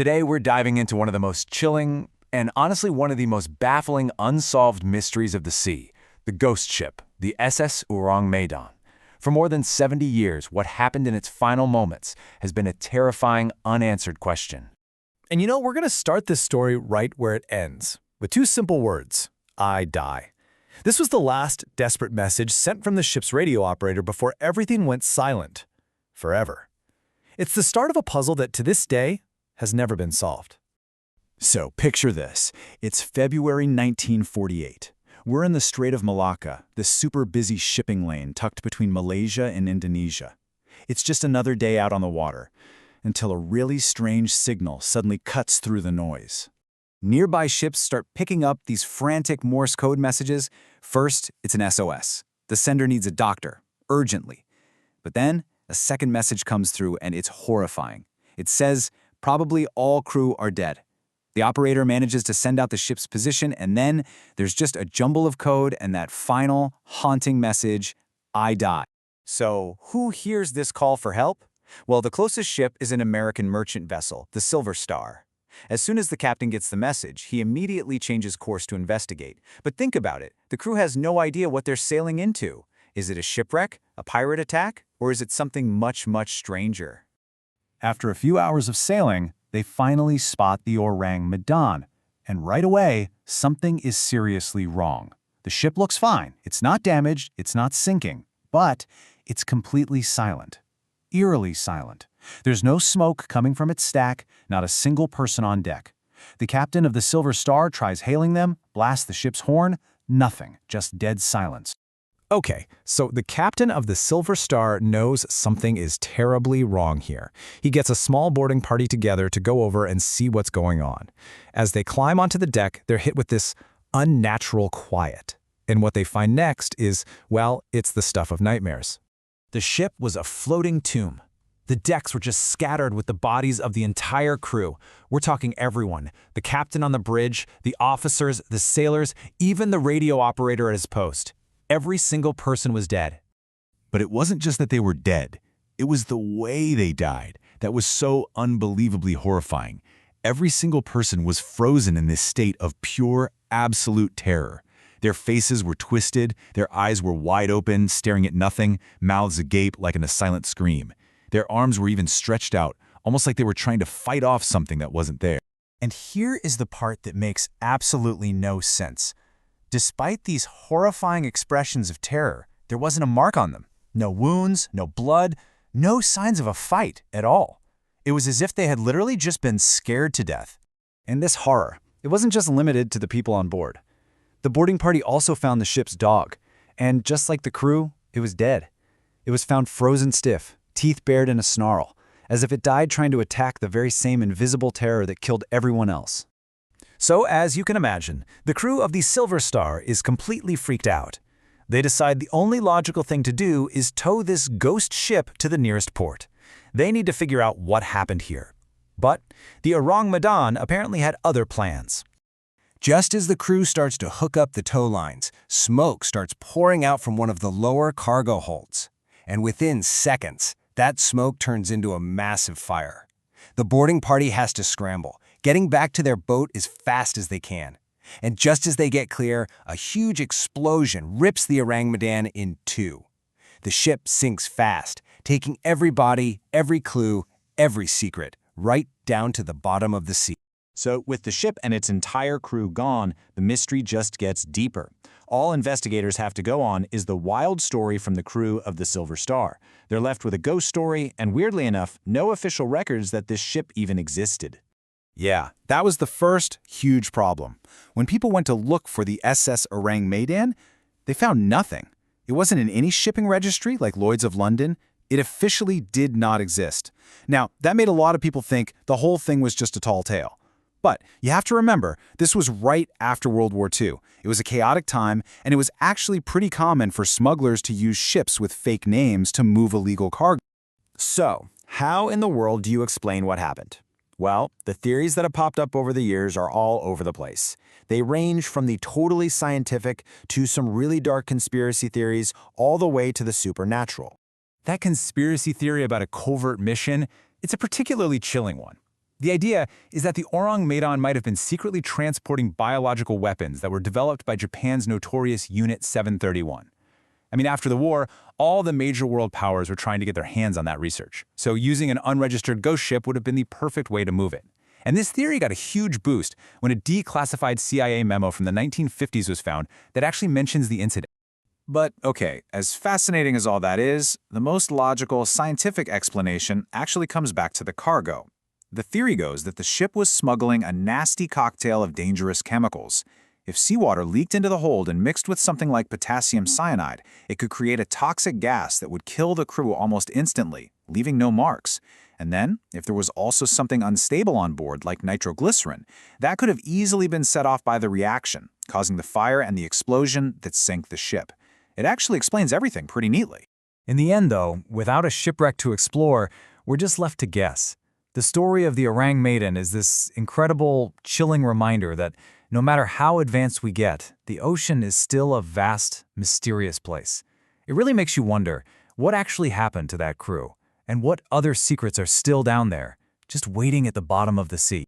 Today, we're diving into one of the most chilling and honestly one of the most baffling unsolved mysteries of the sea, the ghost ship, the SS Medan. For more than 70 years, what happened in its final moments has been a terrifying, unanswered question. And we're going to start this story right where it ends, with two simple words: I die. This was the last desperate message sent from the ship's radio operator before everything went silent. Forever. It's the start of a puzzle that, to this day, has never been solved. So, picture this. It's February 1948. We're in the Strait of Malacca, this super busy shipping lane tucked between Malaysia and Indonesia. It's just another day out on the water, until a really strange signal suddenly cuts through the noise. Nearby ships start picking up these frantic Morse code messages. First, it's an SOS. The sender needs a doctor, urgently. But then, a second message comes through and it's horrifying. It says, probably all crew are dead. The operator manages to send out the ship's position, and then there's just a jumble of code and that final, haunting message, I die. So, who hears this call for help? Well, the closest ship is an American merchant vessel, the Silver Star. As soon as the captain gets the message, he immediately changes course to investigate. But think about it, the crew has no idea what they're sailing into. Is it a shipwreck, a pirate attack, or is it something much, much stranger? After a few hours of sailing, they finally spot the Medan, and right away, something is seriously wrong. The ship looks fine. It's not damaged, it's not sinking, but it's completely silent. Eerily silent. There's no smoke coming from its stack, not a single person on deck. The captain of the Silver Star tries hailing them, blasts the ship's horn, nothing, just dead silence. Okay, so the captain of the Silver Star knows something is terribly wrong here. He gets a small boarding party together to go over and see what's going on. As they climb onto the deck, they're hit with this unnatural quiet. And what they find next is, well, it's the stuff of nightmares. The ship was a floating tomb. The decks were just scattered with the bodies of the entire crew. We're talking everyone. The captain on the bridge, the officers, the sailors, even the radio operator at his post. Every single person was dead. But it wasn't just that they were dead. It was the way they died that was so unbelievably horrifying. Every single person was frozen in this state of pure, absolute terror. Their faces were twisted, their eyes were wide open, staring at nothing, mouths agape like in a silent scream. Their arms were even stretched out, almost like they were trying to fight off something that wasn't there. And here is the part that makes absolutely no sense. Despite these horrifying expressions of terror, there wasn't a mark on them. No wounds, no blood, no signs of a fight at all. It was as if they had literally just been scared to death. And this horror, it wasn't just limited to the people on board. The boarding party also found the ship's dog, and just like the crew, it was dead. It was found frozen stiff, teeth bared in a snarl, as if it died trying to attack the very same invisible terror that killed everyone else. So, as you can imagine, the crew of the Silver Star is completely freaked out. They decide the only logical thing to do is tow this ghost ship to the nearest port. They need to figure out what happened here. But the Medan apparently had other plans. Just as the crew starts to hook up the tow lines, smoke starts pouring out from one of the lower cargo holds. And within seconds, that smoke turns into a massive fire. The boarding party has to scramble, getting back to their boat as fast as they can. And just as they get clear, a huge explosion rips the Medan in two. The ship sinks fast, taking every body, every clue, every secret, right down to the bottom of the sea. So, with the ship and its entire crew gone, the mystery just gets deeper. All investigators have to go on is the wild story from the crew of the Silver Star. They're left with a ghost story and, weirdly enough, no official records that this ship even existed. Yeah, that was the first huge problem. When people went to look for the SS Medan, they found nothing. It wasn't in any shipping registry like Lloyd's of London. It officially did not exist. Now, that made a lot of people think the whole thing was just a tall tale. But you have to remember, this was right after World War II. It was a chaotic time, and it was actually pretty common for smugglers to use ships with fake names to move illegal cargo. So, how in the world do you explain what happened? Well, the theories that have popped up over the years are all over the place. They range from the totally scientific to some really dark conspiracy theories, all the way to the supernatural. That conspiracy theory about a covert mission, it's a particularly chilling one. The idea is that the Orang Medan might have been secretly transporting biological weapons that were developed by Japan's notorious Unit 731. I mean, after the war, all the major world powers were trying to get their hands on that research, so using an unregistered ghost ship would have been the perfect way to move it. And this theory got a huge boost when a declassified CIA memo from the 1950s was found that actually mentions the incident. But okay, as fascinating as all that is, the most logical scientific explanation actually comes back to the cargo. The theory goes that the ship was smuggling a nasty cocktail of dangerous chemicals. If seawater leaked into the hold and mixed with something like potassium cyanide, it could create a toxic gas that would kill the crew almost instantly, leaving no marks. And then, if there was also something unstable on board, like nitroglycerin, that could have easily been set off by the reaction, causing the fire and the explosion that sank the ship. It actually explains everything pretty neatly. In the end, though, without a shipwreck to explore, we're just left to guess. The story of the Orang Maiden is this incredible, chilling reminder that no matter how advanced we get, the ocean is still a vast, mysterious place. It really makes you wonder what actually happened to that crew, and what other secrets are still down there, just waiting at the bottom of the sea.